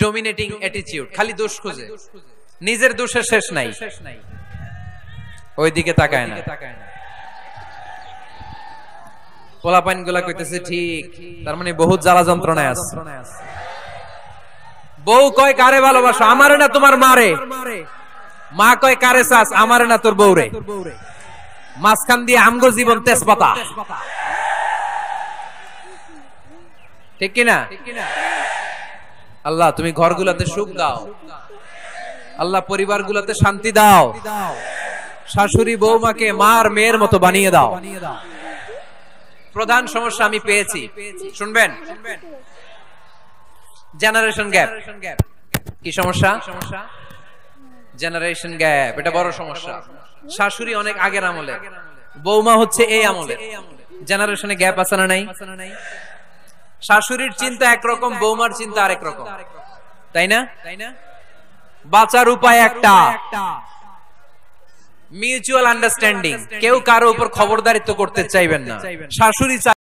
Dominating attitude, খালি দোষ খুঁজে, নিজের দোষের শেষ নাই, ওইদিকে তাকায় না। পোলাপাইন গুলা কইতেছে ঠিক, তার মানে বহুত জ্বালা যন্ত্রণায় আছে। বউ কয় কারে ভালোবাসো, আমারে না তোমার মারে। মা কয় কারে চাস, আমারে না তোর বউরে। মাঝখান দিয়ে আমগো জীবন তেজপাতা, ঠিক কিনা? আল্লাহ তুমি ঘরগুলোতে সুখ দাও, আল্লাহ পরিবারগুলোতে শান্তি দাও, শাশুড়ি বৌমাকে মার মেয়ের মতো বানিয়ে দাও। প্রধান সমস্যা আমি পেয়েছি, শুনবেন, জেনারেশন গ্যাপ। কি সমস্যা? জেনারেশন গ্যাপ, এটা বড় সমস্যা। শাশুড়ি অনেক আগের আমলে, বৌমা হচ্ছে এই আমলে। জেনারেশনে গ্যাপ আছে না নাই? শাশুড়ির চিন্তা একরকম, বৌমার চিন্তা আরেক রকম, তাই না? বাঁচার উপায় একটা, মিউচুয়াল আন্ডারস্ট্যান্ডিং। কেউ কারো উপর খবরদারিত্ব করতে চাইবেন না। শাশুড়ি